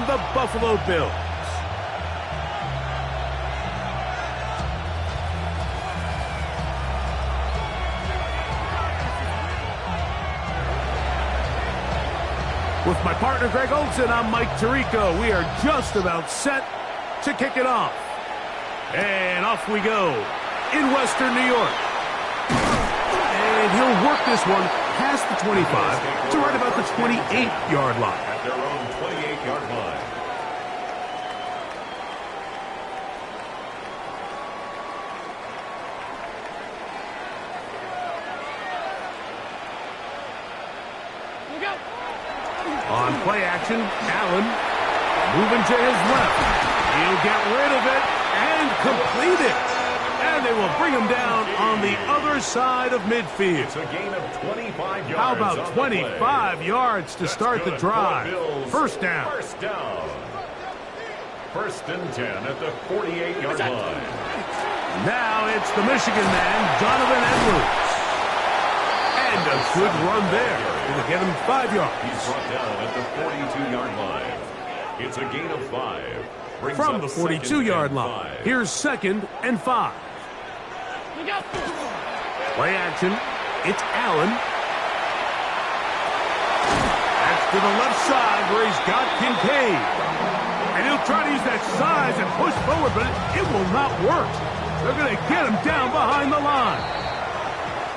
the Buffalo Bills. With my partner, Greg Olson, I'm Mike Tirico. We are just about set to kick it off. And off we go in Western New York. And he'll work this one past the 25 to right about the 28-yard line. At their own 28-yard line. On play action, Allen moving to his left. He'll get rid of it and complete it. And they will bring him down on the other side of midfield. It's a gain of 25 yards. How about 25 yards to start the drive? First down. First down. First and 10 at the 48-yard line. Now it's the Michigan man, Donovan Edwards. And a good run there. It'll get him 5 yards. He's brought down at the 42-yard line. It's a gain of 5. Brings From up the 42-yard line, here's 2nd and 5. Play action. It's Allen. That's to the left side where he's got Kincaid. And he'll try to use that size and push forward, but it will not work. They're going to get him down behind the line.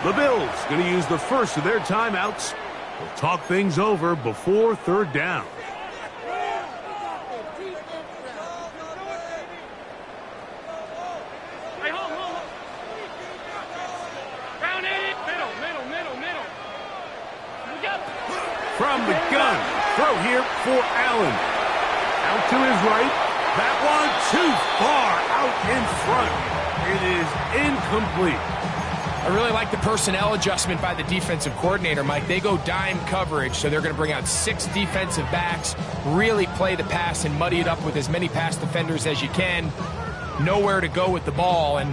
The Bills going to use the first of their timeouts. We'll talk things over before third down. From the gun, throw here for Allen. Out to his right. That one too far out in front. It is incomplete. I really like the personnel adjustment by the defensive coordinator, Mike. They go dime coverage, so they're going to bring out 6 defensive backs, really play the pass and muddy it up with as many pass defenders as you can. Nowhere to go with the ball, and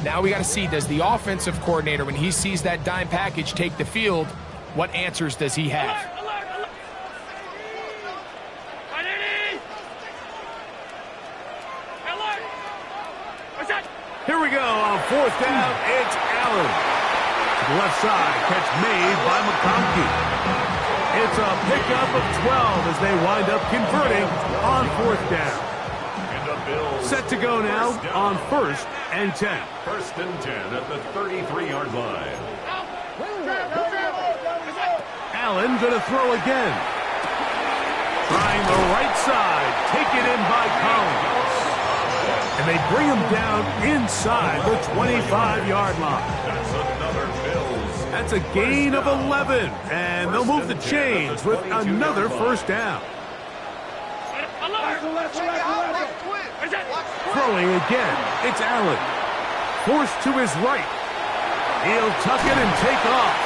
now we got to see, does the offensive coordinator, when he sees that dime package take the field, what answers does he have? Here we go on fourth down. It's Allen. To the left side, catch made by McConkey. It's a pickup of 12 as they wind up converting on fourth down. And the Bills set to go now on 1st and 10. 1st and 10 at the 33-yard line. Allen going to throw again. Trying the right side. Taken in by Collins. And they bring him down inside the 25-yard line. That's another Bills. That's a gain of 11. And they'll move the chains with another first down. Throwing again. It's Allen. Forced to his right. He'll tuck it and take off.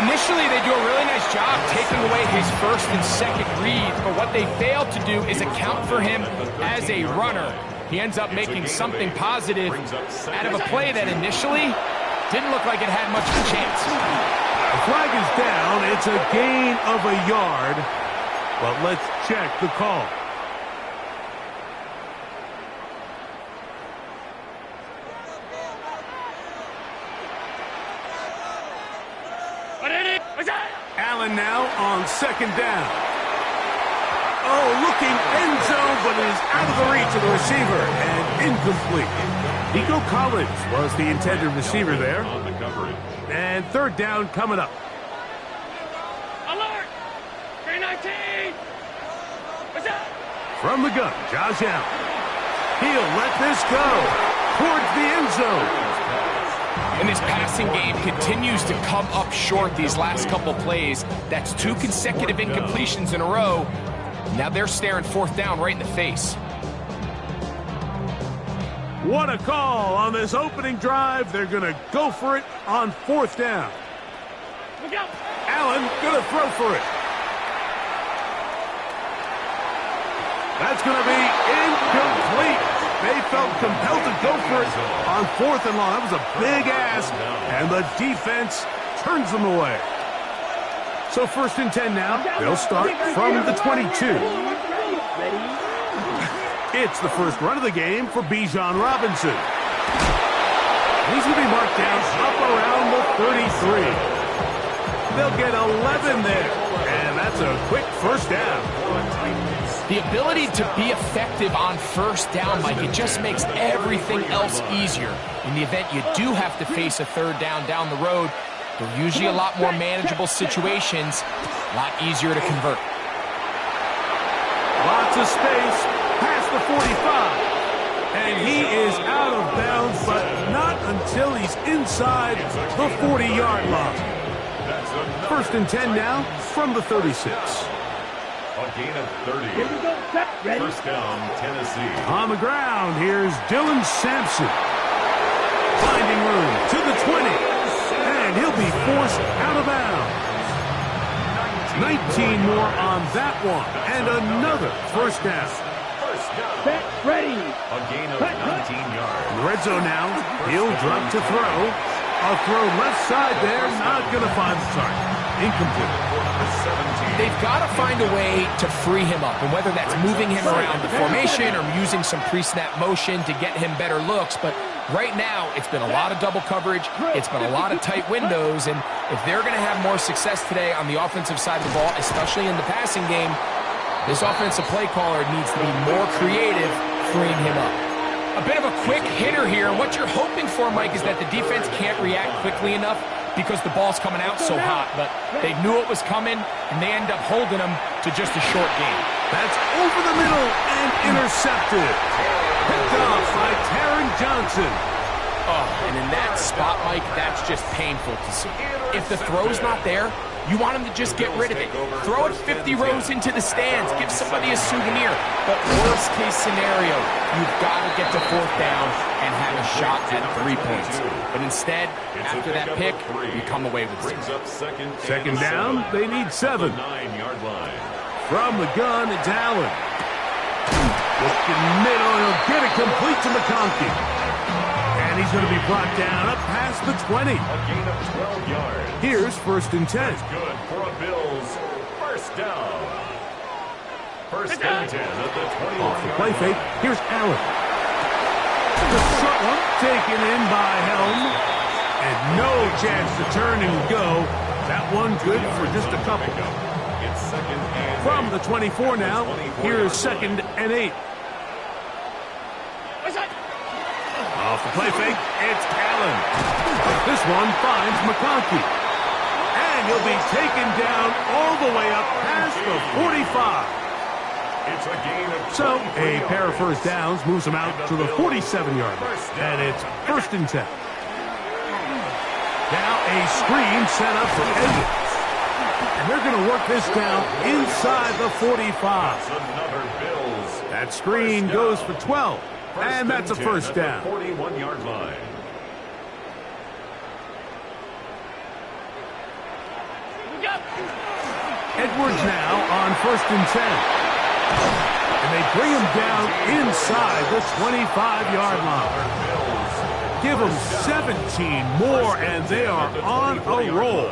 Initially, they do a really nice job taking away his first and second reads, but what they failed to do is account for him as a runner. He ends up making something positive out of a play that initially didn't look like it had much of a chance. The flag is down. It's a gain of a yard. But let's check the call. Allen now on 2nd down. Oh, looking end zone, but it is out of the reach of the receiver and incomplete. Nico Collins was the intended receiver there. And 3rd down coming up. Alert! 319! From the gun, Josh Allen. He'll let this go towards the end zone. And this passing game continues to come up short these last couple plays. That's 2 consecutive incompletions in a row. Now they're staring 4th down right in the face. What a call on this opening drive. They're going to go for it on 4th down. Allen going to throw for it. That's going to be incomplete. They felt compelled to go for it on 4th and long. That was a big ask, and the defense turns them away. So 1st and 10 now. They'll start from the 22. It's the first run of the game for Bijan Robinson. He's going to be marked down up around the 33. They'll get 11 there, and that's a quick first down. The ability to be effective on first down, Mike, it just makes everything else easier. In the event you do have to face a third down the road, they're usually a lot more manageable situations, a lot easier to convert. Lots of space past the 45. And he is out of bounds, but not until he's inside the 40-yard line. First and 10 now from the 36. A gain of 30. First down, Tennessee. On the ground, here's Dylan Sampson. Finding room to the 20. And he'll be forced out of bounds. 19 more on that one. And another first down. Set, ready. A gain of 19 yards. In the red zone now, he'll drop to throw. A throw left side there, not going to find the target. Incomplete. They've got to find a way to free him up, and whether that's moving him around the formation or using some pre-snap motion to get him better looks, but right now it's been a lot of double coverage, it's been a lot of tight windows, and if they're going to have more success today on the offensive side of the ball, especially in the passing game, this offensive play caller needs to be more creative freeing him up. A bit of a quick hitter here, and what you're hoping for, Mike, is that the defense can't react quickly enough because the ball's coming out so hot, but they knew it was coming, and they end up holding them to just a short game. That's over the middle and intercepted. Picked off by Taron Johnson. Oh, and in that spot, Mike, that's just painful to see. If the throw's not there, you want him to just get rid of it. Throw it 50 rows into the stands. Give somebody a souvenir. But worst case scenario, you've got to get to fourth down and have a shot at 3 points. But instead, after that pick, you come away with 6. Second down, they need 7. 9-yard line. From the gun, it's Allen. Looking middle, he'll get it complete to McConkey. And he's going to be brought down up past the 20. A gain of 12 yards. Here's first and 10. Good for a Bills first down. First and 10 at the 21. Off the play fake. Here's Allen. The short one taken in by Helm. And no chance to turn and go. That one good for just a couple. It's second and From the 24 now, here's second and 8. Off the play fake, it's Allen. This one finds McConkey. And he'll be taken down all the way up past the 45. It's a gain of So a pair of first downs moves him out to the 47-yard line. And it's first and 10. Now a screen set up for Edwards. And they're going to work this down inside the 45. another Bills. That screen goes for 12. And that's a first down. 41-yard line. Edwards now on first and 10. And they bring him down inside the 25-yard line. Give them 17 more, and they are on a roll.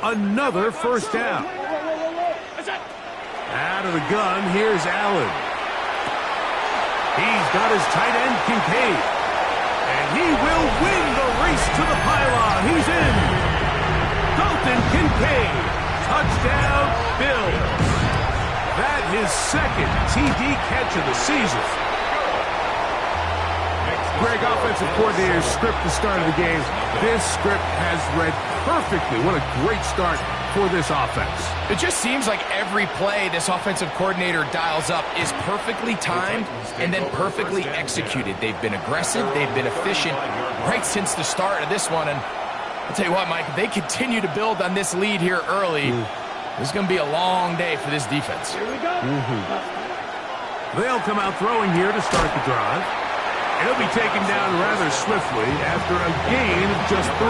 Another first down. Out of the gun, here's Allen. He's got his tight end, Kincaid. And he will win the race to the pylon. He's in. Dalton Kincaid. Touchdown, Bills. That his second TD catch of the season. Greg, offensive coordinator's script at the start of the game. This script has read perfectly. What a great start for this offense. It just seems like every play this offensive coordinator dials up is perfectly timed and then perfectly executed. They've been aggressive, they've been efficient right since the start of this one. And I'll tell you what, Mike, if they continue to build on this lead here early, this is going to be a long day for this defense. Here we go. They'll come out throwing here to start the drive. He'll be taken down rather swiftly after a gain of just 3.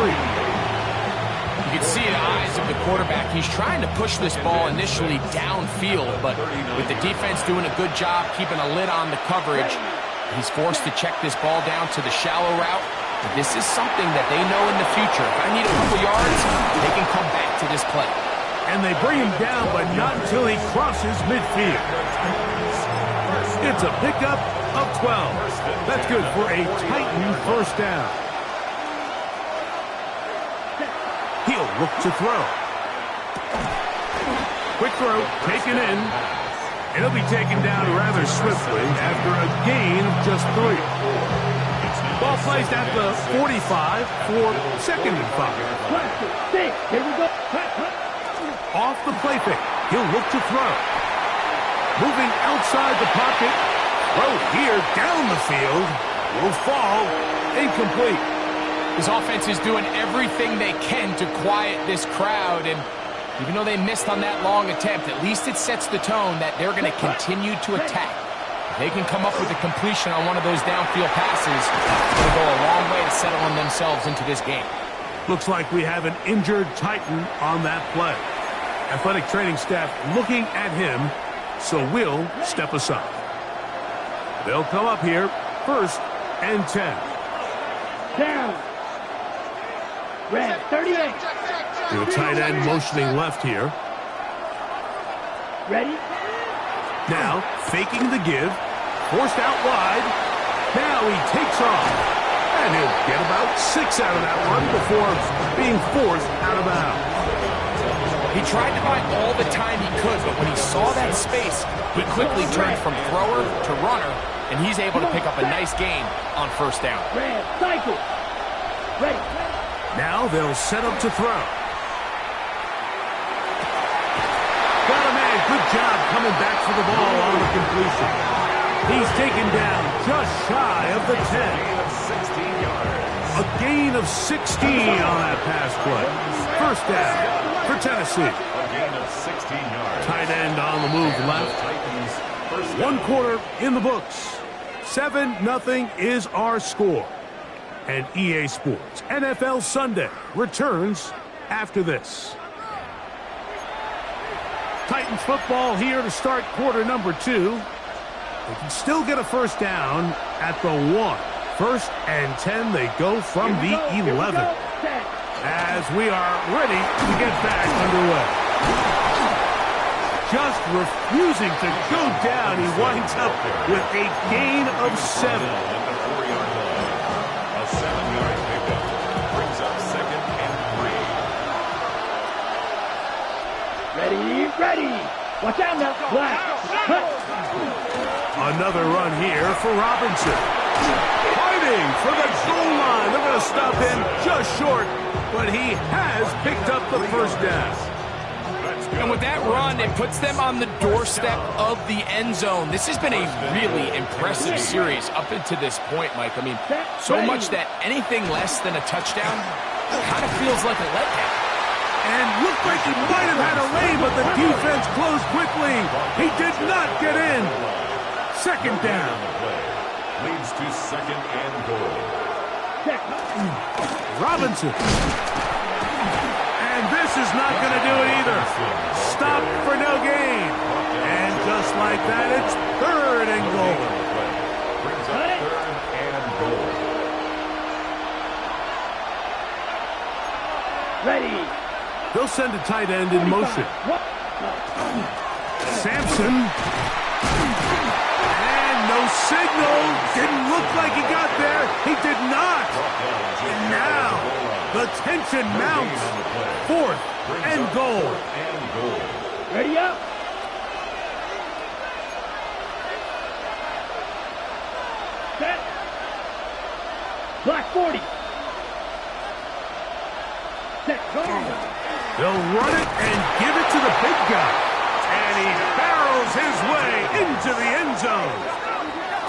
You can see in the eyes of the quarterback, he's trying to push this ball initially downfield, but with the defense doing a good job keeping a lid on the coverage, he's forced to check this ball down to the shallow route. But this is something that they know in the future. If I need a couple yards, they can come back to this play. And they bring him down, but not until he crosses midfield. It's a pickup of 12. That's good for a Titan first down. He'll look to throw. Quick throw, taken in. It'll be taken down rather swiftly after a gain of just 3. Ball placed at the 45 for 2nd and 5. Here we go. Off the play fake. He'll look to throw. Moving outside the pocket. Throw here down the field. Will fall. Incomplete. His offense is doing everything they can to quiet this crowd, and even though they missed on that long attempt, at least it sets the tone that they're going to continue to attack. If they can come up with a completion on one of those downfield passes, it's going to go a long way to settling themselves into this game. Looks like we have an injured Titan on that play. Athletic training staff looking at him, so we'll step aside. They'll come up here, 1st and 10. Down. Red, 38. The tight end motioning left here. Ready? Now, faking the give. Forced out wide. Now he takes off. And he'll get about 6 out of that one before being forced out of bounds. He tried to buy all the time he could, but when he saw that space, he quickly turned from thrower to runner, and he's able to pick up a nice gain on 1st down. Red, cycle. Ready. Now they'll set up to throw. Got a man. Good job coming back for the ball on the completion. He's taken down just shy of the 10. 16 yards. A gain of 16 on that pass play. 1st down for Tennessee. A gain of 16 yards. Tight end on the move left. Titans first down. 1 quarter in the books. 7-0 is our score. And EA Sports NFL Sunday returns after this. Titans football here to start quarter number 2. They can still get a 1st down at the 1. 1st and 10, they go from the 11. As we are ready to get back underway. Just refusing to go down. He winds up with a gain of 7. At the 4-yard line. A 7-yard pickup brings up 2nd and 3. Ready. Watch out now. Black. Cut. Another run here for Robinson. Fighting for the goal line. They're going to stop him just short, but he has picked up the 1st down. And with that run, it puts them on the doorstep of the end zone. This has been a really impressive series up until this point, Mike. I mean, so much that anything less than a touchdown kind of feels like a letdown. And looked like he might have had a lane, but the defense closed quickly. He did not get in. 2nd down. leads to 2nd and goal. Robinson. And this is not going to do it either. Stop for no gain. And just like that, it's 3rd and goal. Brings up 3rd and goal. Ready. They'll send a tight end in motion. Sampson. And no signal. Didn't look like he got there. He did not. And now the tension mounts. 4th and goal. Ready up. Set. Black 40. Set. Go. They'll run it and give it to the big guy. And he barrels his way into the end zone.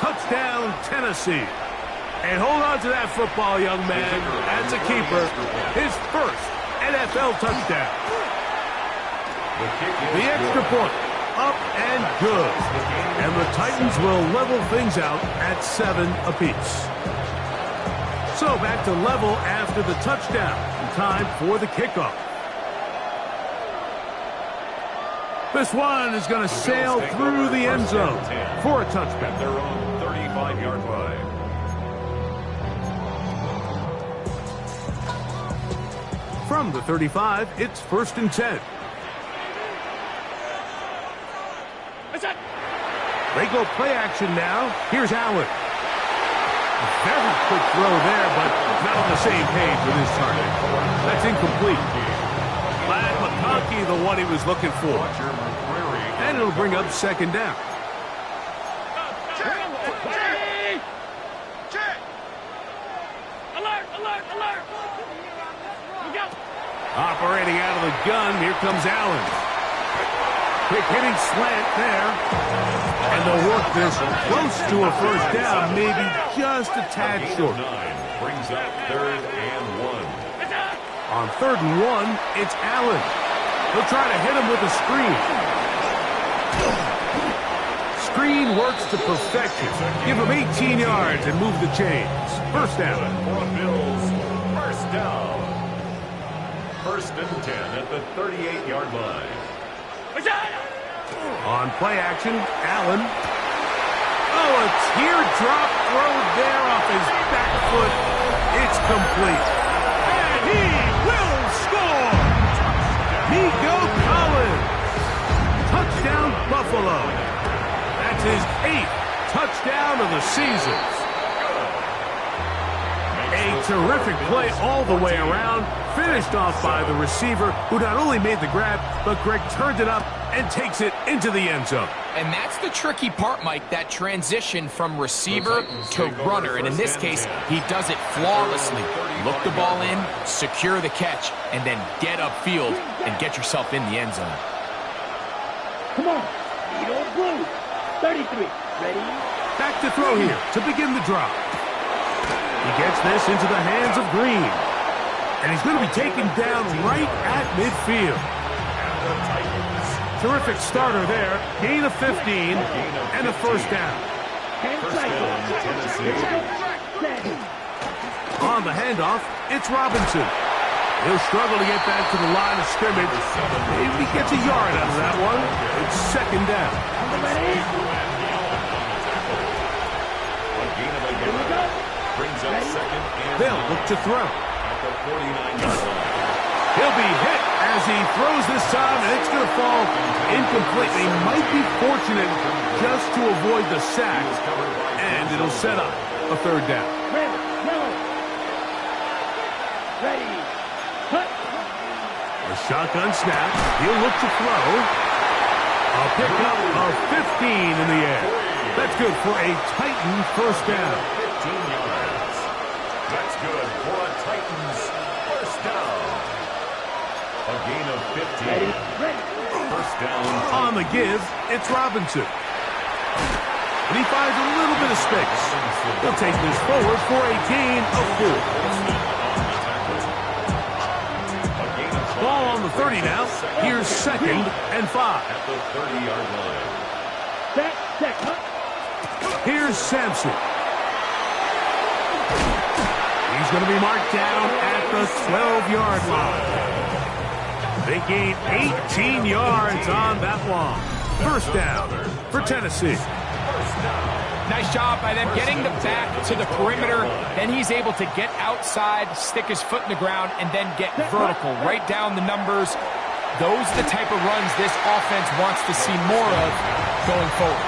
Touchdown, Tennessee. And hold on to that football, young man. As a keeper, his 1st NFL touchdown. The extra point, up and good. And the Titans will level things out at 7 apiece. So back to level after the touchdown. Time for the kickoff. This one is going to sail through the end zone for a touchdown. At their own 35-yard line. From the 35, it's 1st and 10. They go play action now. Here's Allen. Very quick throw there, but not on the same page with his target. That's incomplete. Glad McConkey, the one he was looking for. And it'll bring up second down. Operating out of the gun, here comes Allen. Quick hitting slant there. And they'll work this close to a first down, maybe just a tad short. Brings up 3rd and 1. On 3rd and 1, it's Allen. He'll try to hit him with a screen. Screen works to perfection. Give him 18 yards and move the chains. First down. For Bills, first down. 1st and 10 at the 38-yard line. On play action, Allen. Oh, a teardrop throw there off his back foot. It's complete. And he will score! Nico Collins. Touchdown, Buffalo. That's his 8th touchdown of the season. A terrific play all the way around. Finished off by the receiver, who not only made the grab, but Greg turned it up and takes it into the end zone. And that's the tricky part, Mike, that transition from receiver to runner. And in this case, he does it flawlessly. Look the ball in, secure the catch, and then get upfield and get yourself in the end zone. Come on. Lead on blue. 33. Ready? Back to throw here to begin the drop. He gets this into the hands of Green. And he's going to be taken down right at midfield. Terrific starter there. Gain of 15 and a first down. On the handoff, it's Robinson. He'll struggle to get back to the line of scrimmage. Maybe he gets a yard out of that one. It's second down. Brings up 2nd and They'll look to throw. at the 49-yard line. He'll be hit as he throws this time, and it's going to fall incomplete. He might be fortunate just to avoid the sack, and it'll set up a third down. Ready. Cut. A shotgun snap. He'll look to throw. A pickup of 15 in the air. That's good for a Titan first down. 15 yards. That's good for a Titans first down. A gain of 15. First down. On the give, it's Robinson. And he finds a little bit of space. He'll take this forward for a gain of 4. Ball on the 30 now. Here's 2nd and 5. At the 30-yard line. Set. Here's Sampson. He's going to be marked down at the 12-yard line. They gain 18 yards on that one. First down for Tennessee. Nice job by them getting the back to the perimeter. Then he's able to get outside, stick his foot in the ground, and then get vertical. Right down the numbers. Those are the type of runs this offense wants to see more of going forward.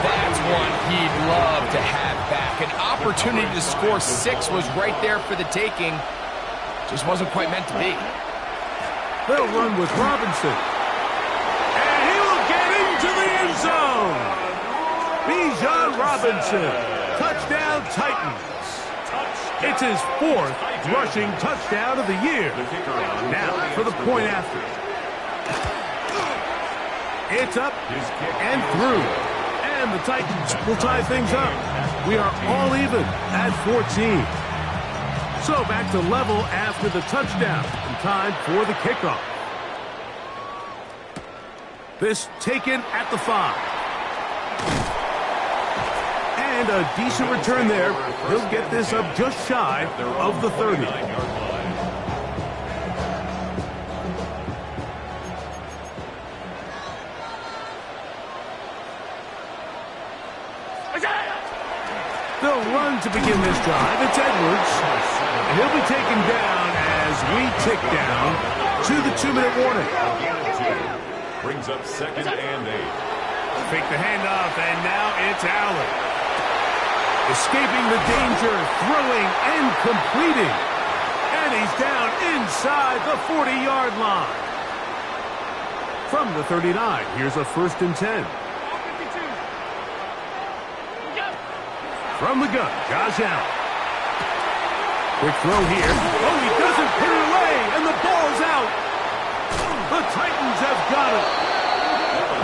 That's one he'd love to have back. An opportunity to score 6 was right there for the taking. Just wasn't quite meant to be. They'll run with Robinson. And he will get into the end zone. Bijan Robinson. Touchdown Titans. It's his 4th rushing touchdown of the year. Now for the point after. It's up and through. And the Titans will tie things up. We are all even at 14. So back to level after the touchdown. And time for the kickoff. This taken at the 5. And a decent return there. He'll get this up just shy of the 30. They'll run to begin this drive. It's Edwards. And he'll be taken down as we tick down to the 2-minute warning. Brings up 2nd and 8. Fake the handoff, and now it's Allen. Escaping the danger, throwing and completing. And he's down inside the 40-yard line. From the 39, here's a 1st and 10. From the gun, Josh Allen. Quick throw here. Oh, he doesn't put it away, and the ball's out. The Titans have got it.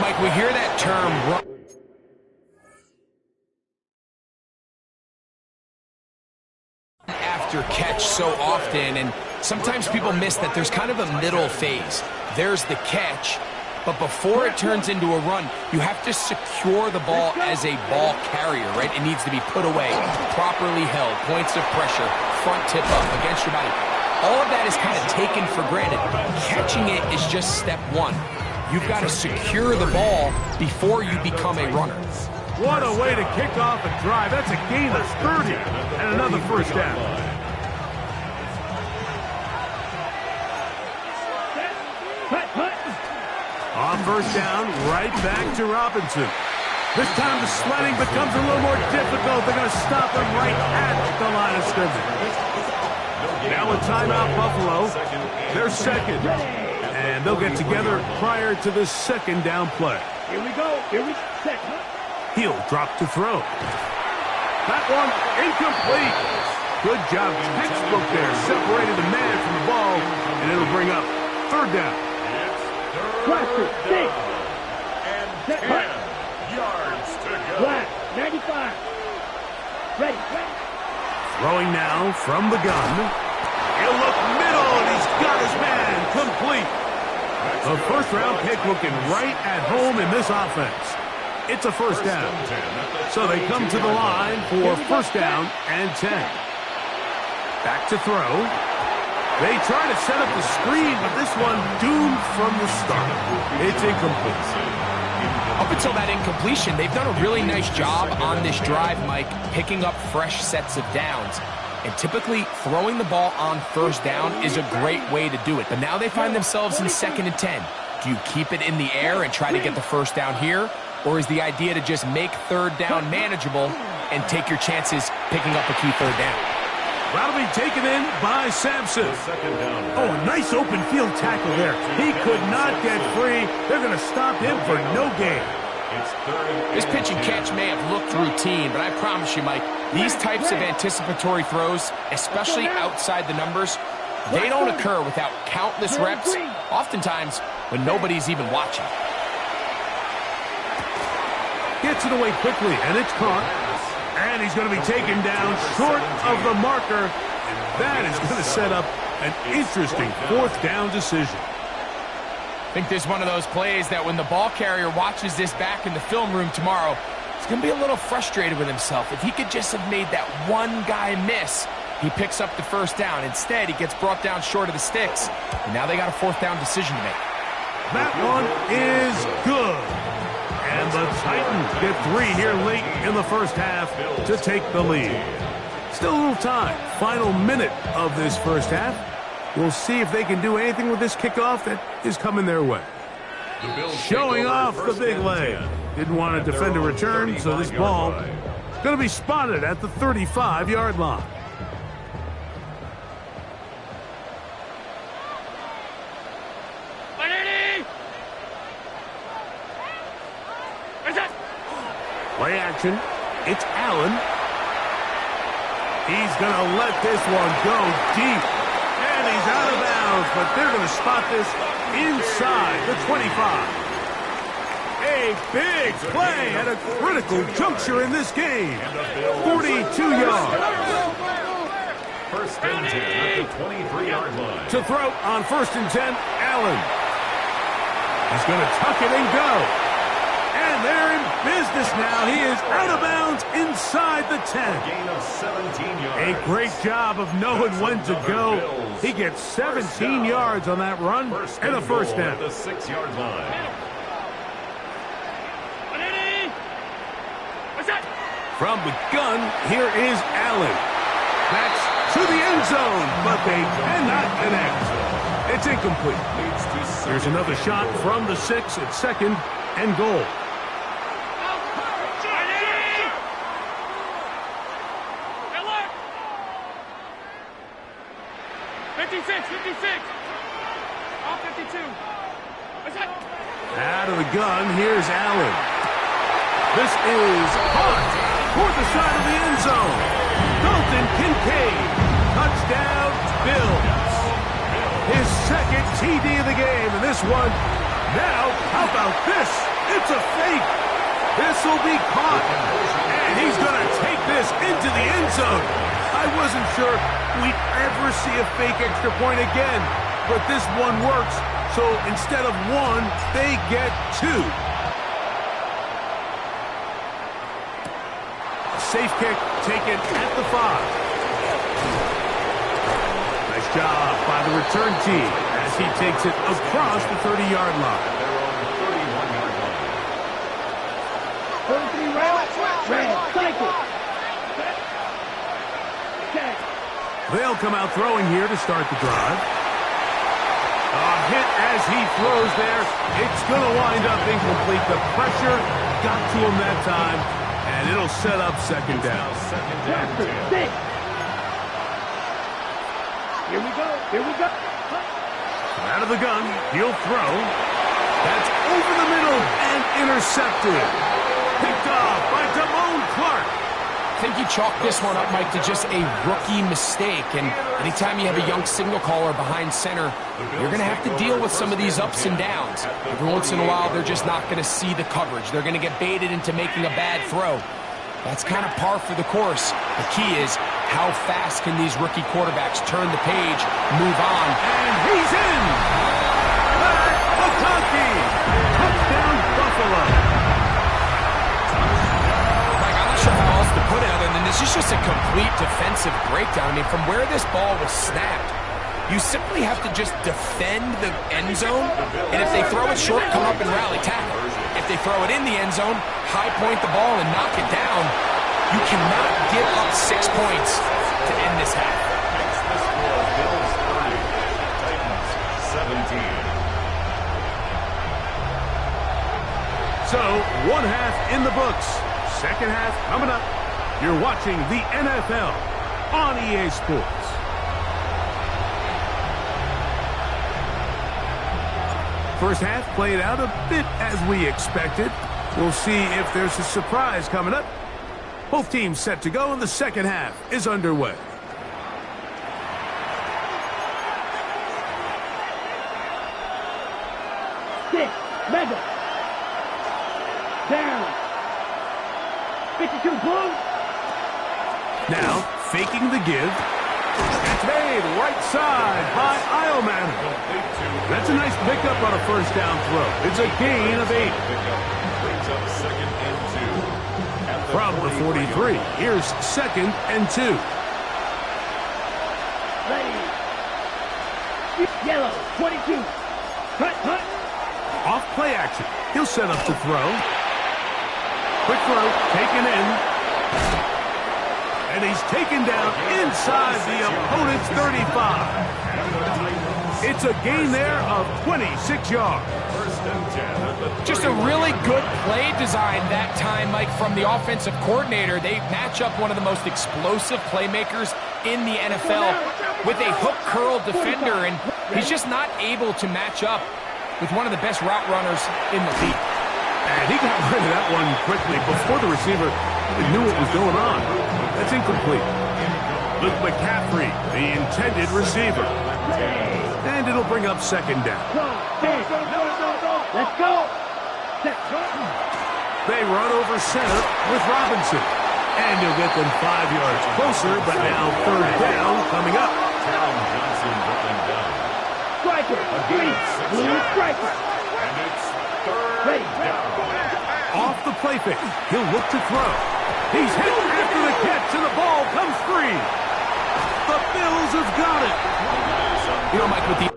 Mike, we hear that term run after catch so often, and sometimes people miss that there's kind of a middle phase. There's the catch, but before it turns into a run, you have to secure the ball as a ball carrier, right? It needs to be put away, properly held, points of pressure, front tip up against your body. All of that is kind of taken for granted. Catching it is just step one. You've got to secure the ball before you become a runner. What a way to kick off a drive. That's a gain of 30 and another 1st down. On 1st down, right back to Robinson. This time the sledding becomes a little more difficult. They're going to stop him right at the line of scrimmage. Now a timeout, Buffalo. They're second. And they'll get together prior to the 2nd down play. Here we go. Here we go. He'll drop to throw. That one incomplete. Good job. Textbook there. Separated the man from the ball. And it'll bring up 3rd down. Cluster, 6. And 10 yards to go. Black, 95. Ready. Throwing now from the gun. He'll look middle, and he's got his man complete. A 1st-round pick looking right at home in this offense. It's a 1st down. So they come to the line for 1st down and 10. Back to throw. They try to set up the screen, but this one doomed from the start. It's incomplete. Up until that incompletion, they've done a really nice job on this drive, Mike, picking up fresh sets of downs. And typically, throwing the ball on 1st down is a great way to do it. But now they find themselves in 2nd and 10. Do you keep it in the air and try to get the 1st down here? Or is the idea to just make 3rd down manageable and take your chances picking up a key 3rd down? That'll be taken in by Sampson. Oh, a nice open field tackle there. He could not get free. They're going to stop him for no gain. This pitch and catch may have looked routine, but I promise you, Mike, these types of anticipatory throws, especially outside the numbers, they don't occur without countless reps, oftentimes when nobody's even watching. Gets it away quickly, and it's caught. And he's going to be taken down short of the marker. And that is going to set up an interesting 4th down decision. I think there's one of those plays that when the ball carrier watches this back in the film room tomorrow, he's going to be a little frustrated with himself. If he could just have made that one guy miss, he picks up the 1st down. Instead, he gets brought down short of the sticks. And now they got a 4th down decision to make. That one is good. And the Titans get 3 here late in the 1st half to take the lead. Still a little time. Final minute of this 1st half. We'll see if they can do anything with this kickoff that is coming their way. Showing off the big leg. Didn't want to defend a return, so this ball going to be spotted at the 35-yard line. Play action. It's Allen. He's going to let this one go deep. And he's out of bounds, but they're going to spot this inside the 25. A big play at a critical juncture in this game. 42 yards. 1st and 10 at the 23-yard line. To throw on 1st and 10, Allen. He's going to tuck it and go. And they're in business now. He is out of bounds inside the 10. Gain of 17 yards. A great job of knowing when to go. He gets 17 yards on that run and a 1st down. At the 6-yard line. From the gun, here is Allen. That's to the end zone, but they cannot connect. It's incomplete. Here's another shot from the 6 at 2nd and goal. 56. All 52. Out of the gun, here's Allen. This is caught toward the side of the end zone. Dalton Kincaid. Touchdown, Bills. His second TD of the game, and this one, now, how about this? It's a fake. This will be caught, and he's going to take this into the end zone. I wasn't sure we'd ever see a fake extra point again, but this one works, so instead of one, they get two. A safe kick taken at the 5. Nice job by the return team as he takes it across the 30-yard line. They're on the 31-yard line. 33 red, cycle. They'll come out throwing here to start the drive. A hit as he throws there. It's going to wind up incomplete. The pressure got to him that time, and it'll set up second down. Second down. 6. Here we go. Here we go. Out of the gun, he'll throw. That's over the middle and intercepted. Picked off by Damone Clark. I think you chalk this one up, Mike, to just a rookie mistake. And anytime you have a young signal caller behind center, you're going to have to deal with some of these ups and downs. Every once in a while, they're just not going to see the coverage. They're going to get baited into making a bad throw. That's kind of par for the course. The key is, how fast can these rookie quarterbacks turn the page, move on? And he's in! Pat McConkey! Touchdown, Buffalo! Mike, I'm not sure how else to put it other than this is just a complete defensive breakdown. I mean, from where this ball was snapped, you simply have to just defend the end zone, and if they throw it short, come up and rally tackle. If they throw it in the end zone, high point the ball and knock it down. You cannot give up 6 points to end this half. Makes the score Bills 30, Titans 17. So, one half in the books. Second half coming up. You're watching the NFL on EA Sports. First half played out a bit as we expected. We'll see if there's a surprise coming up. Both teams set to go, and the second half is underway. Mega. Down. 52 blue. Now, faking the give. It's made right side by Eilman. That's a nice pickup on a first down throw. It's a gain of 8. Brings up second and 2. From the 43, here's second and 2. Ready. Yellow. 22. Cut. Off play action. He'll set up to throw. Quick throw, taken in. And he's taken down inside the opponent's 35. It's a gain there of 26 yards. Just a really good play design that time, Mike, from the offensive coordinator. They match up one of the most explosive playmakers in the NFL with a hook curl defender, and he's just not able to match up with one of the best route runners in the league. And he got rid of that one quickly before the receiver even knew what was going on. That's incomplete. Luke McCaffrey, the intended receiver. And it'll bring up second down. Let's go. They run over center with Robinson. And he'll get them 5 yards closer, but now third down coming up. Taron Johnson rolling down. Striker. Green. Blue striker. And it's third down. Off the play fake. He'll look to throw. He's hit after the catch, and the ball comes free. The Bills have got it. You know, Mike, with the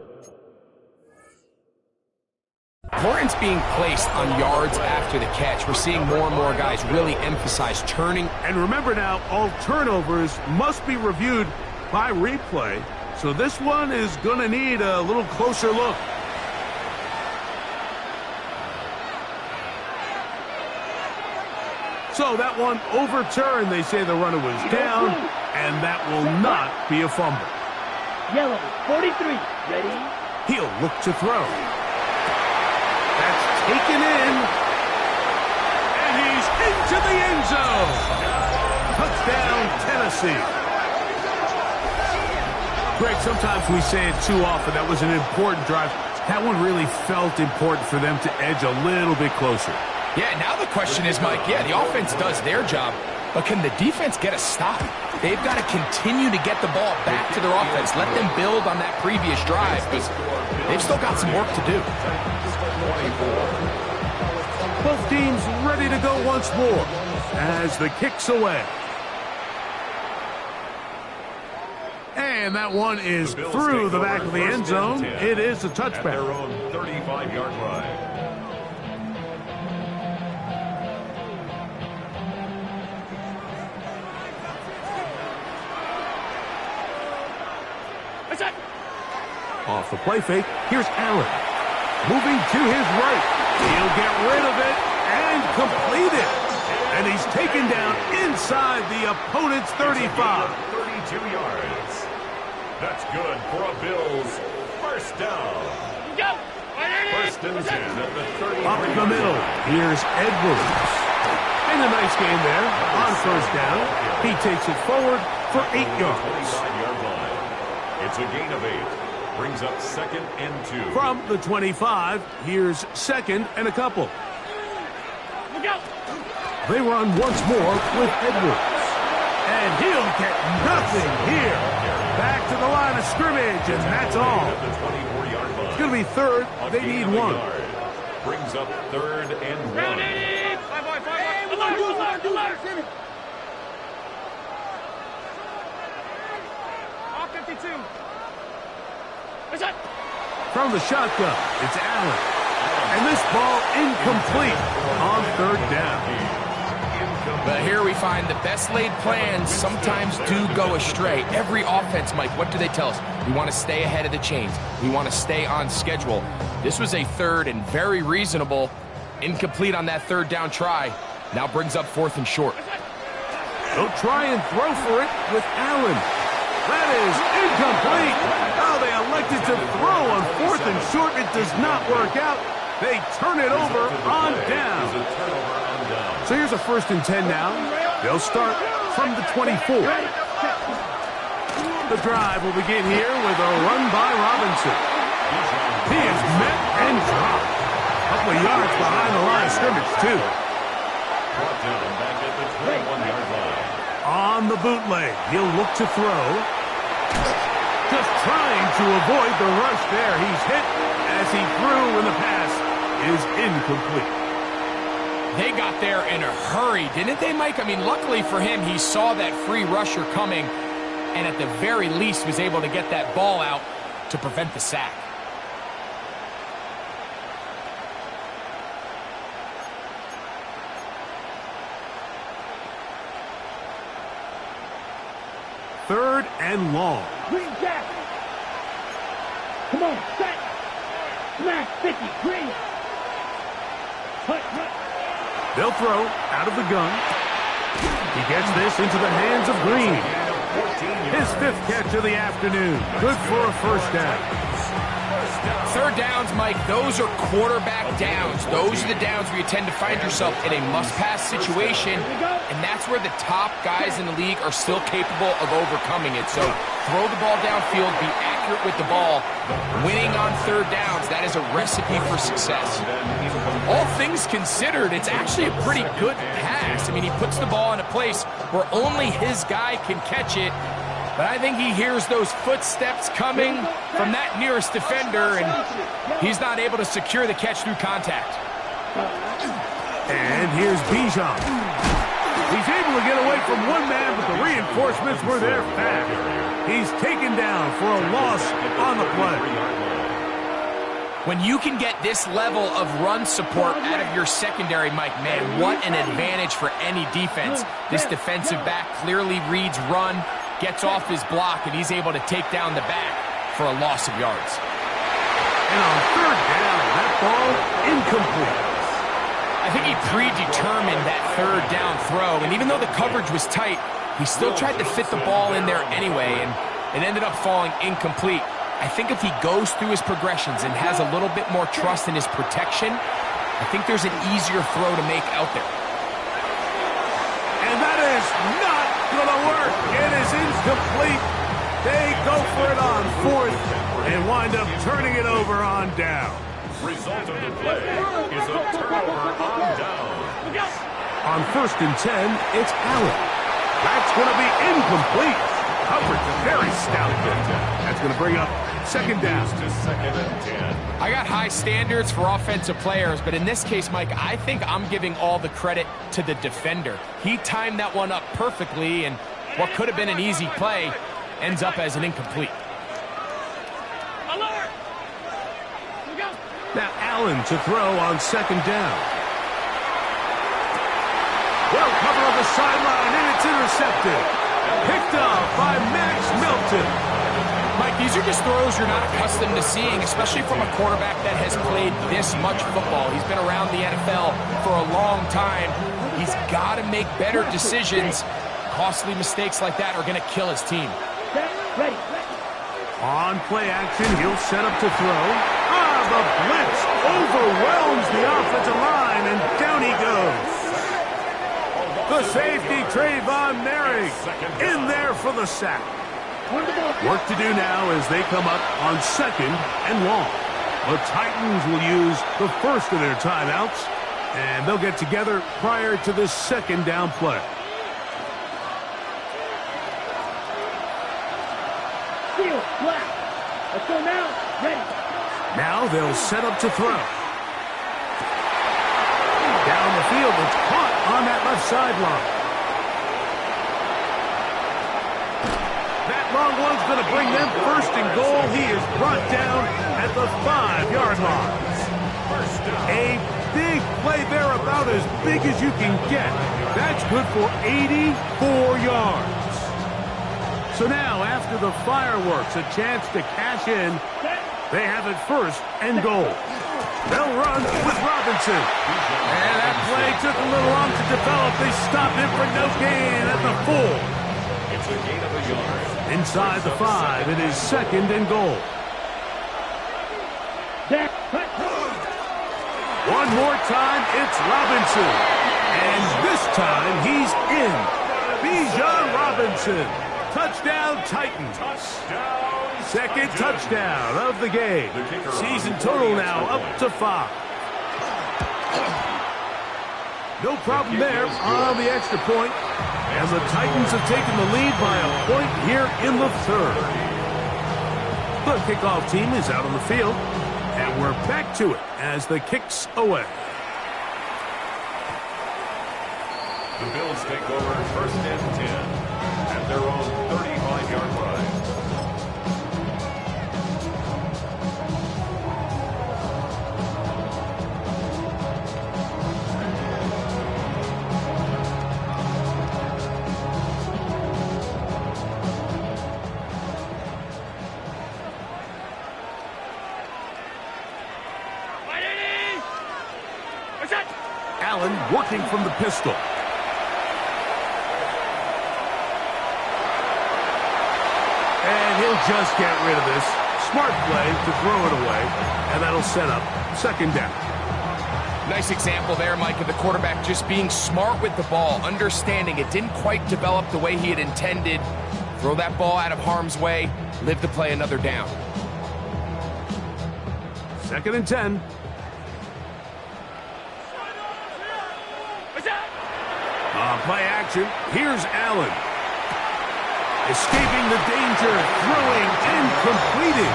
importance being placed on yards after the catch, we're seeing more and more guys really emphasize turning. And remember now, all turnovers must be reviewed by replay. So this one is going to need a little closer look. So that one overturned. They say the runner was down, and that will not be a fumble. Yellow, 43. Ready? He'll look to throw. That's taken in. And he's into the end zone. Touchdown, Tennessee. Greg, sometimes we say it too often. That was an important drive. That one really felt important for them to edge a little bit closer. Yeah, now the question is, Mike, yeah, the offense does their job, but can the defense get a stop? They've got to continue to get the ball back to their offense. Let them build on that previous drive, because they've still got some work to do. Both teams ready to go once more as the kick's away. And that one is through the back of the end zone. It is a touchback. At their own 35-yard line. Off the play fake, here's Allen. Moving to his right. He'll get rid of it and complete it. And he's taken down inside the opponent's 35. 32 yards. That's good for a Bills first down. Go! First and 10 at the 30. Up the middle, here's Edwards. And a nice game there on first down. He takes it forward for 8 yards. 25-yard line. It's a gain of 8. Brings up 2nd and 2. From the 25, here's 2nd and a couple. Go! They run once more with Edwards. And he'll get nothing here. Back to the line of scrimmage, and that's all. At the 24-yard line. It's going to be third. They need one. Brings up 3rd and 1. Ready! Alert! All 52. From the shotgun, it's Allen. And this ball incomplete on 3rd down. But here we find the best laid plans sometimes do go astray. Every offense, Mike, what do they tell us? We want to stay ahead of the chains. We want to stay on schedule. This was a 3rd and very reasonable. Incomplete on that 3rd down try. Now brings up 4th and short. They'll try and throw for it with Allen. That is incomplete. Oh, they elected to throw on 4th and short. It does not work out. They turn it over on down. So here's a 1st and 10 now. They'll start from the 24. The drive will begin here with a run by Robinson. He is met and dropped. A couple of yards behind the line of scrimmage, too. Brought down back at the 21-yard line. On the bootleg, he'll look to throw. Just trying to avoid the rush there. He's hit as he threw when the pass is incomplete. They got there in a hurry, didn't they, Mike? I mean, luckily for him, he saw that free rusher coming and at the very least was able to get that ball out to prevent the sack. Third and long. Green Jack. Come on, set. Smash 50, Green. Hut. They'll throw out of the gun. He gets this into the hands of Green. His 5th catch of the afternoon. Good for a first down. 3rd downs, Mike, those are quarterback downs. Those are the downs where you tend to find yourself in a must-pass situation, and that's where the top guys in the league are still capable of overcoming it. So throw the ball downfield, be accurate with the ball. Winning on 3rd downs, that is a recipe for success. All things considered, it's actually a pretty good pass. I mean, he puts the ball in a place where only his guy can catch it. But I think he hears those footsteps coming from that nearest defender, and he's not able to secure the catch through contact. And here's Bijan. He's able to get away from one man, but the reinforcements were there fast. He's taken down for a loss on the play. When you can get this level of run support out of your secondary, Mike, man, what an advantage for any defense. This defensive back clearly reads run, gets off his block, and he's able to take down the back for a loss of yards. And on 3rd down, that ball incomplete. I think he predetermined that 3rd down throw, and even though the coverage was tight, he still tried to fit the ball in there anyway, and It ended up falling incomplete. I think if he goes through his progressions and has a little bit more trust in his protection, I think there's an easier throw to make out there. And that is not going to work. It is incomplete. They go for it on fourth and wind up turning it over on down. Result of the play is a turnover on down. On 1st and 10, it's Allen. That's going to be incomplete. Coverage very stout. That's going to bring up 2nd down. To 2nd and 10. I got high standards for offensive players, but in this case, Mike, I think I'm giving all the credit to the defender. He timed that one up perfectly, and what could have been an easy play ends up as an incomplete. Alert! Go! Now Allen to throw on 2nd down. Well, cover on the sideline, and it's intercepted. Picked up by Max Melton. Mike, these are just throws you're not accustomed to seeing, especially from a quarterback that has played this much football. He's been around the NFL for a long time. He's got to make better decisions. Costly mistakes like that are going to kill his team. Ready. On play action, he'll set up to throw. The blitz overwhelms the offensive line, and down he goes. The safety, Trayvon Merrick, in there for the sack. Work to do now as they come up on 2nd and long. The Titans will use the first of their timeouts, and they'll get together prior to this 2nd down play. Field, black. Let's go now. Ready. Now they'll set up to throw. Down the field, it's caught on that left sideline. That long one's going to bring them 1st and goal. He is brought down at the 5-yard line. A big play there, about as big as you can get. That's good for 84 yards. So now, after the fireworks, a chance to cash in. They have it 1st and goal. They'll run with Robinson. And that play took a little long to develop. They stopped it for no gain at the 4. It's a gain of a yard. Inside the 5, it is 2nd and goal. One more time, it's Robinson. And this time, he's in. Bijan Robinson. Touchdown, Titans. Touchdown. 2nd touchdown of the game. Season total now up to 5. No problem there on the extra point. And the Titans have taken the lead by a point here in the 3rd. The kickoff team is out on the field. And we're back to it as the kick's away. The Bills take over 1st and 10 at their own 35-yard line. Allen working from the pistol. And he'll just get rid of this. Smart play to throw it away. And that'll set up 2nd down. Nice example there, Mike, of the quarterback just being smart with the ball, understanding it didn't quite develop the way he had intended. Throw that ball out of harm's way, live to play another down. 2nd and 10. On play action, here's Allen. Escaping the danger, throwing and completing.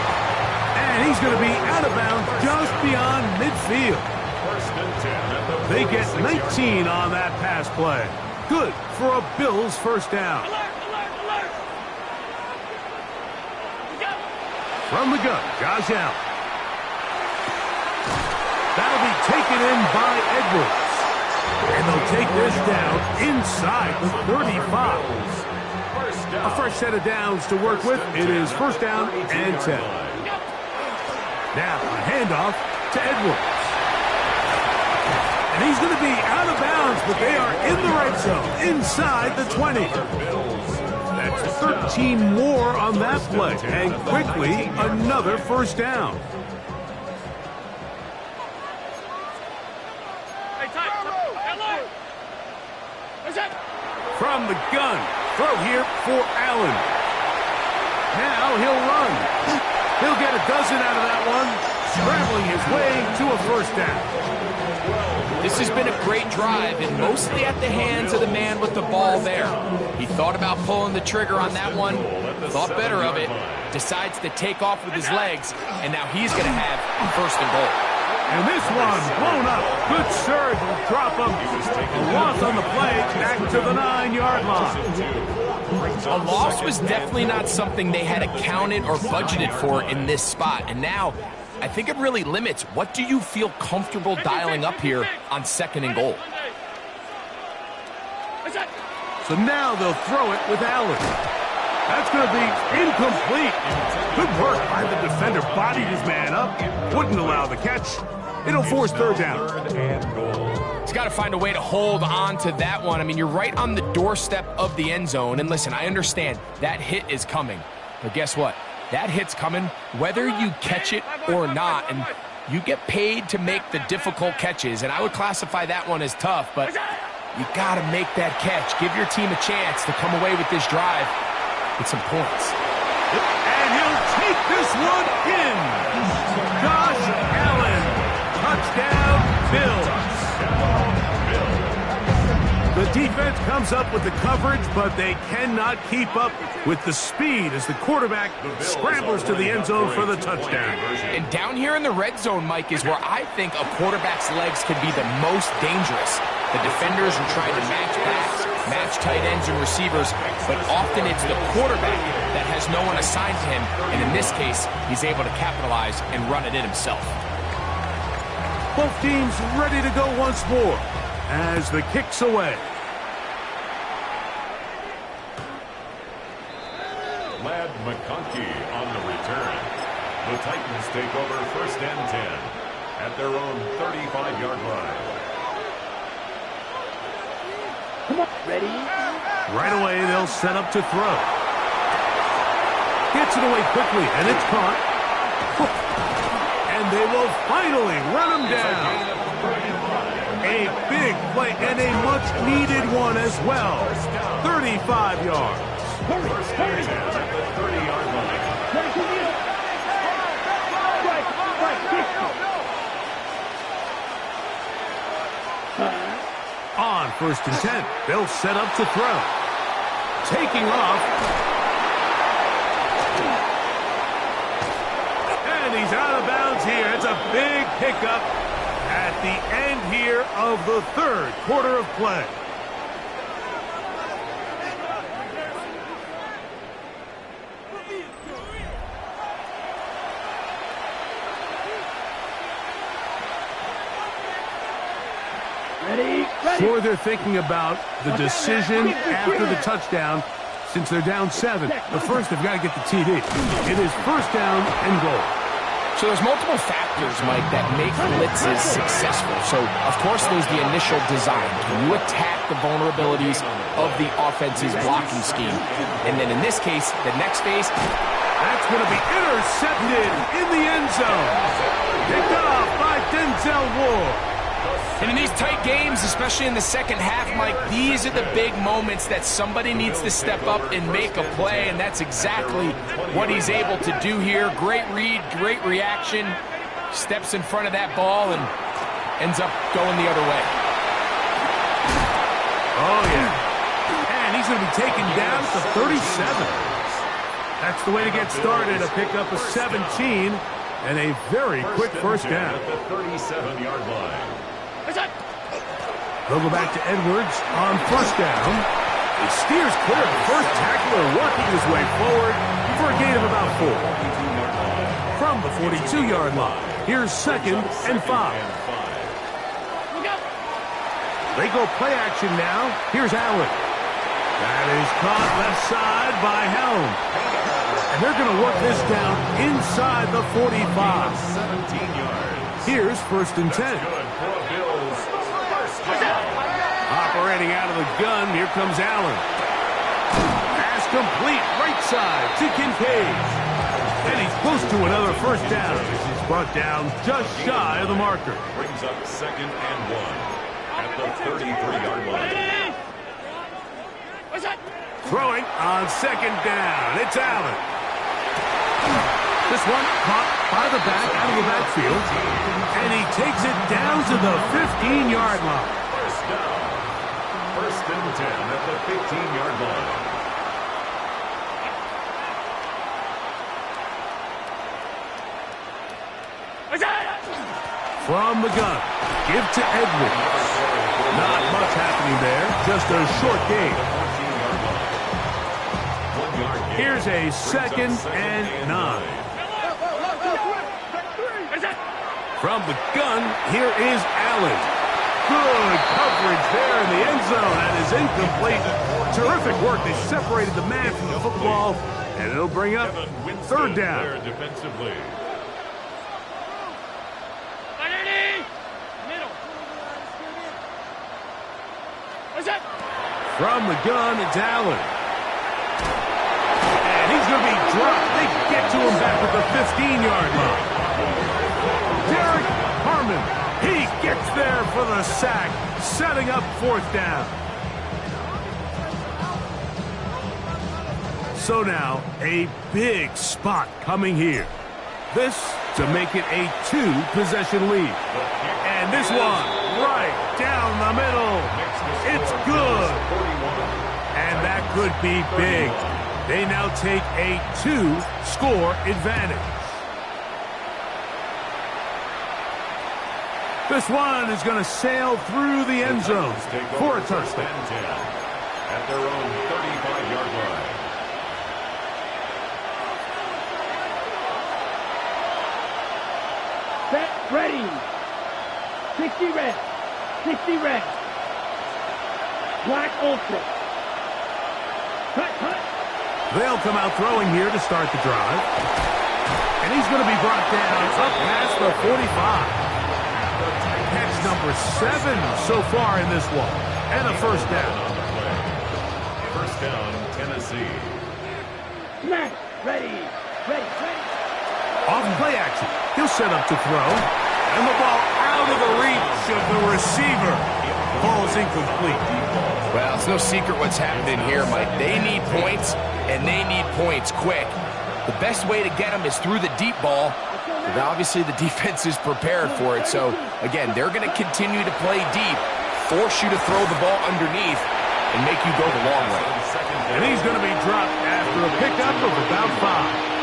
And he's going to be out of bounds just beyond midfield. 1st and 10 at the They get 19 on that pass play. Good for a Bills 1st down. Alert! Go! From the gun, Josh Allen. That'll be taken in by Edwards. And they'll take this down inside the 35. A fresh set of downs to work with. It is 1st down and 10. Now a handoff to Edwards. And he's going to be out of bounds, but they are in the red zone, inside the 20. That's 13 more on that play. And quickly, another first down. From the gun, throw here for Allen. Now he'll run. He'll get a dozen out of that one, scrambling his way to a first down. This has been a great drive, and mostly at the hands of the man with the ball there. He thought about pulling the trigger on that one, thought better of it, decides to take off with his legs, and now he's going to have first and goal. And this one blown up. Good surge will drop him. A loss on the play, back to the 9-yard line. A loss was definitely not something they had accounted or budgeted for in this spot. And now, I think it really limits what do you feel comfortable dialing up here on second and goal. So now they'll throw it with Allen. That's going to be incomplete. Good work by the defender. Bodied his man up. Wouldn't allow the catch. It'll force third down. He's got to find a way to hold on to that one. I mean, you're right on the doorstep of the end zone. And listen, I understand that hit is coming. But guess what? That hit's coming whether you catch it or not. And you get paid to make the difficult catches. And I would classify that one as tough. But you got to make that catch. Give your team a chance to come away with this drive with some points. And he'll take this one in. Josh Allen. Touchdown, Bills. The defense comes up with the coverage, but they cannot keep up with the speed as the quarterback scrambles to the end zone for the touchdown. And down here in the red zone, Mike, is where I think a quarterback's legs can be the most dangerous. The defenders are trying to match backs, match tight ends and receivers, but often it's the quarterback that has no one assigned to him, and in this case, he's able to capitalize and run it in himself. Both teams ready to go once more as the kick's away. Ladd McConkey on the return. The Titans take over first and 10 at their own 35-yard line. Come on, ready? Right away, they'll set up to throw. Gets it away quickly, and it's caught. And they will finally run him down. A big play and a much-needed one as well. 35 yards. First and 10 at the 30-yard line. On first and 10, they'll set up to throw. Taking off. And he's out of bounds here. It's a big pickup at the end here of the third quarter of play. Ready? Sure, they're thinking about the decision after the touchdown since they're down 7. But first, they've got to get the TD. It is first down and goal. So there's multiple factors, Mike, that make blitzes successful. So, of course, there's the initial design. Can you attack the vulnerabilities of the offense's blocking scheme? And then in this case, the next phase, that's going to be intercepted in the end zone. Picked off by Denzel Ward. and in these tight games, especially in the second half, Mike, these are the big moments that somebody needs to step up and make a play, and that's exactly what he's able to do here. Great read, great reaction, steps in front of that ball and ends up going the other way. Oh, yeah. And he's going to be taken down to 37. That's the way to get started, a pickup of 17 and a very quick first down. At the 37-yard line. They'll go back to Edwards on first down. He steers clear of the first tackler, working his way forward for a gain of about 4. From the 42-yard line, here's 2nd and 5. They go play action now. Here's Allen. That is caught left side by Helm. And they're going to work this down inside the 45. 17 yards. Here's 1st and 10. Good for a Bills first down. Operating out of the gun, here comes Allen. Pass complete right side to Kincaid. And he's close to another first down as he's brought down just shy of the marker. Brings up 2nd and 1 at the 33-yard line. Throwing on 2nd down. It's Allen. This one caught by the back out of the backfield. And he takes it down to the 15-yard line. First down. 1st and 10 at the 15-yard line. From the gun, give to Edwards. Not much happening there, just a short gain. Here's a 2nd and 9. From the gun, here is Allen. Good coverage there in the end zone. That is incomplete. Terrific work. They separated the man from the football, and it'll bring up 3rd down. Defensively. From the gun, it's Allen. And he's going to be dropped. They get to him back at the 15-yard line. Derek Harmon, he gets there for the sack, setting up 4th down. So now, a big spot coming here. This to make it a 2-possession lead. And this one, right down the middle. It's good. And that could be big. They now take a 2-score advantage. This one is going to sail through the end zone for a touchdown. At their own 35-yard line. Set, ready. 60 red. 60 red. Black ultra. Cut, cut. They'll come out throwing here to start the drive. And he's going to be brought down up past the 45. Catch number 7 so far in this one. And a 1st down. 1st down, Tennessee. Snap, ready. Ready, ready. Off play action. He'll set up to throw. And the ball out of the reach of the receiver. Ball's incomplete. Well, it's no secret what's happening here, Mike. They need points, and they need points quick. The best way to get them is through the deep ball. And obviously, the defense is prepared for it. So, again, they're going to continue to play deep, force you to throw the ball underneath, and make you go the long way. And he's going to be dropped after a pickup of about 5.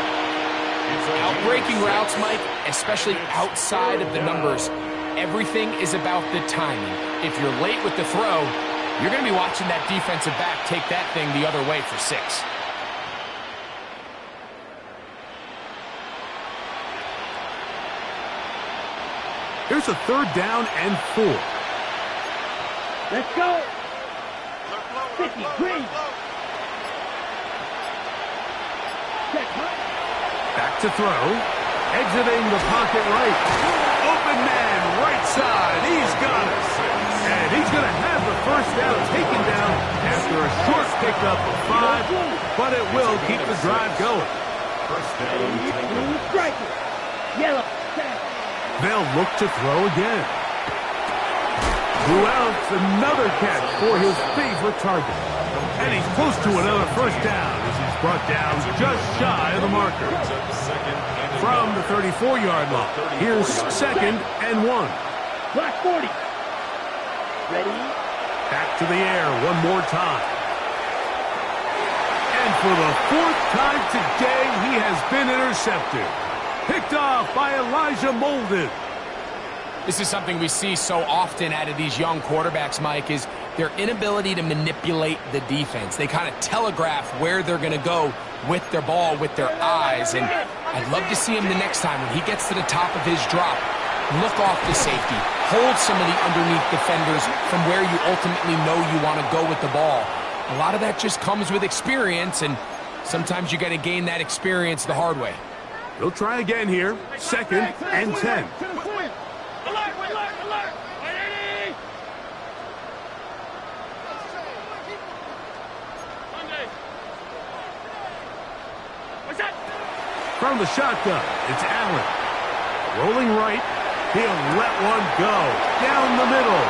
Outbreaking routes, Mike, especially outside of the numbers, everything is about the timing. If you're late with the throw, you're going to be watching that defensive back take that thing the other way for 6. Here's a 3rd down and 4. Let's go. 50, green. Set, cut. Back to throw. Exiting the pocket right. Open man, right side. He's got it. And he's going to have the 1st down taken down after a short pickup of 5. But it will keep the drive going. 1st down, Blue striker. Yellow. Set. They'll look to throw again. Who else? Another catch for his favorite target. And he's close to another 1st down as he's brought down just shy of the marker. From the 34-yard line, here's 2nd and 1. Black 40. Ready. Back to the air one more time. And for the 4th time today, he has been intercepted. Picked off by Elijah Molden. This is something we see so often out of these young quarterbacks, Mike, is their inability to manipulate the defense. They kind of telegraph where they're going to go with their ball, with their eyes. And I'd love to see him the next time when he gets to the top of his drop. Look off the safety. Hold some of the underneath defenders from where you ultimately know you want to go with the ball. A lot of that just comes with experience, and sometimes you got to gain that experience the hard way. They'll try again here. 2nd and 10. Alert, alert, alert! Ready! Monday. From the shotgun, it's Allen. Rolling right, he'll let one go. Down the middle.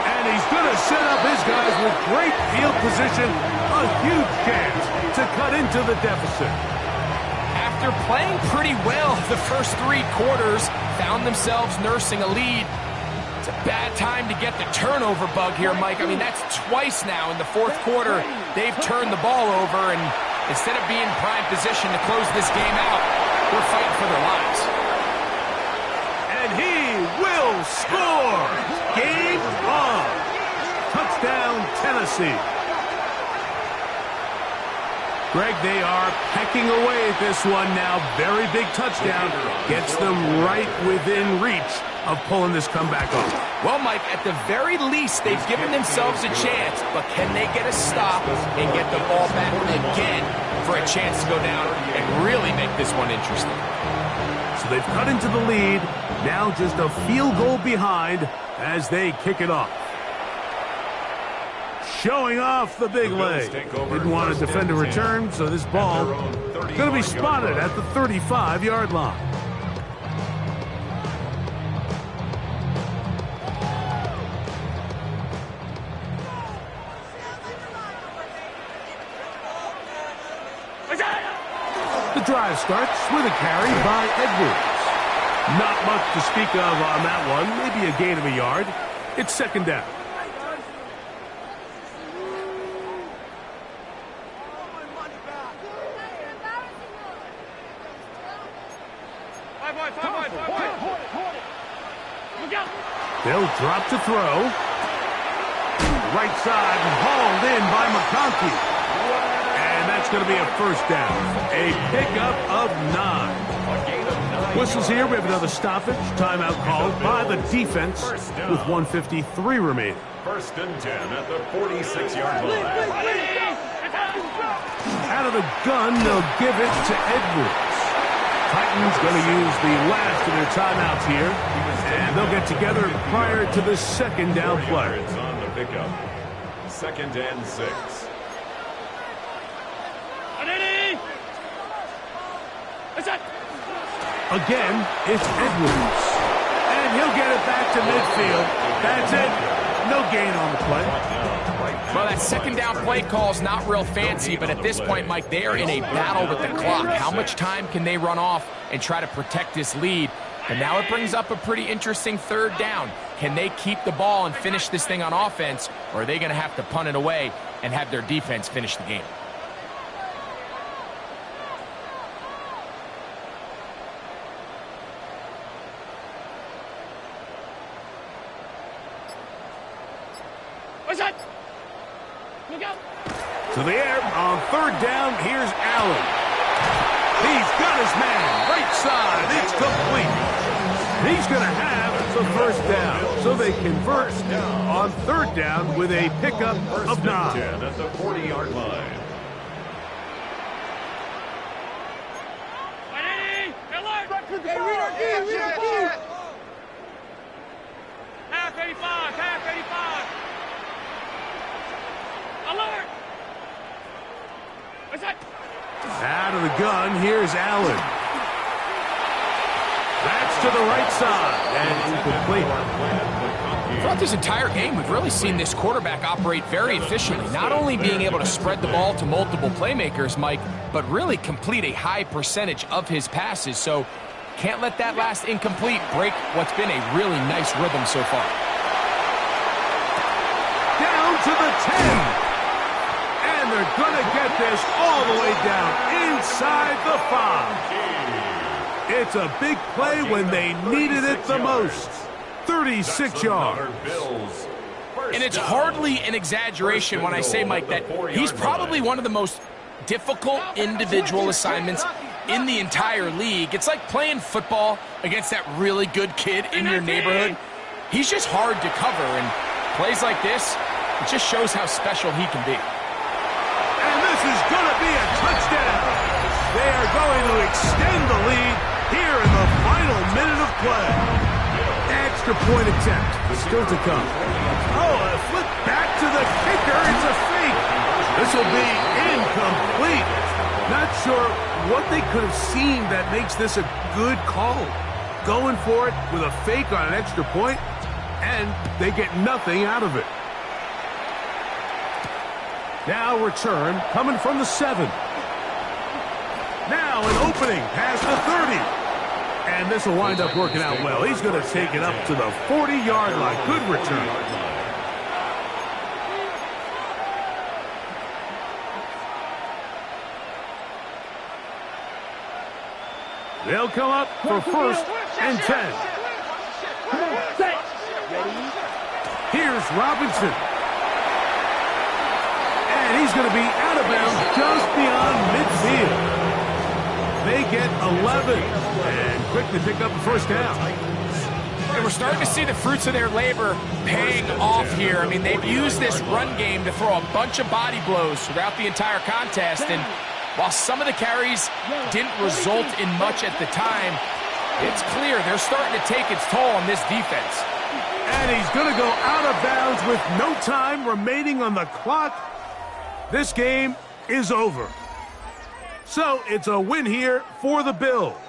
And he's going to set up his guys with great field position. A huge chance to cut into the deficit. After playing pretty well the first 3 quarters, found themselves nursing a lead. It's a bad time to get the turnover bug here, Mike. I mean, that's twice now in the 4th quarter. They've turned the ball over, and instead of being in prime position to close this game out, they're fighting for their lives. And he will score! Game on! Touchdown, Tennessee. Greg, they are pecking away at this one now. Very big touchdown. Gets them right within reach of pulling this comeback off. Well, Mike, at the very least, they've given themselves a chance, but can they get a stop and get the ball back again for a chance to go down and really make this one interesting? So they've cut into the lead. Now just a field goal behind as they kick it off. Showing off the big leg. Didn't want to defend a return, so this ball going to be spotted at the 35-yard line. The drive starts with a carry by Edwards. Not much to speak of on that one. Maybe a gain of a yard. It's 2nd down. They'll drop to throw. Right side hauled in by McConkey. And that's going to be a 1st down. A pickup of 9. Whistles here. We have another stoppage. Timeout called by the defense with 1:53 remaining. 1st and 10 at the 46-yard line. Out of the gun, they'll give it to Edwards. Titans going to use the last of their timeouts here, and they'll get together prior to the 2nd down play. It's on the pickup. 2nd and 6. Again, it's Edwards. And he'll get it back to midfield. That's it. No gain on the play. Well, that 2nd down play call is not real fancy, but at this point, Mike, they are in a battle with the clock. How much time can they run off and try to protect this lead? But now it brings up a pretty interesting 3rd down. Can they keep the ball and finish this thing on offense, or are they going to have to punt it away and have their defense finish the game? To the air on 3rd down, here's Allen. He's got his man, right side, it's complete. He's going to have the 1st down, so they convert on 3rd down with a pickup of 9. 10 at the 40-yard line. Half 85, half 85. Alert! What's that? Out of the gun, here's Allen. That's to the right side, and incomplete. Throughout this entire game, we've really seen this quarterback operate very efficiently, not only being able to spread the ball to multiple playmakers, Mike, but really complete a high percentage of his passes. So can't let that last incomplete break what's been a really nice rhythm so far. Down to the 10. And they're going to get this all the way down inside the 5. It's a big play when they needed it the most. 36 yards. And it's hardly an exaggeration when I say, Mike, that he's probably one of the most difficult individual assignments in the entire league. It's like playing football against that really good kid in your neighborhood. He's just hard to cover, and plays like this, it just shows how special he can be. And this is going to be a touchdown. They are going to extend the lead here in the final minute of play. Extra point attempt still to come. Oh, a flip back to the kicker. It's a fake. This will be incomplete. Not sure what they could have seen that makes this a good call. Going for it with a fake on an extra point, and they get nothing out of it. Now return coming from the 7. Now an opening past the 30. And this will wind up working out well. He's going to take it up to the 40-yard line. Good return. They'll come up for 1st and 10. Come on, set. Ready? Here's Robinson. And he's going to be out of bounds just beyond midfield. They get 11 and quickly pick up the 1st down. And we're starting to see the fruits of their labor paying off here. I mean, they've used this run game to throw a bunch of body blows throughout the entire contest. And while some of the carries didn't result in much at the time, it's clear they're starting to take its toll on this defense. And he's going to go out of bounds with no time remaining on the clock. This game is over. So it's a win here for the Bills.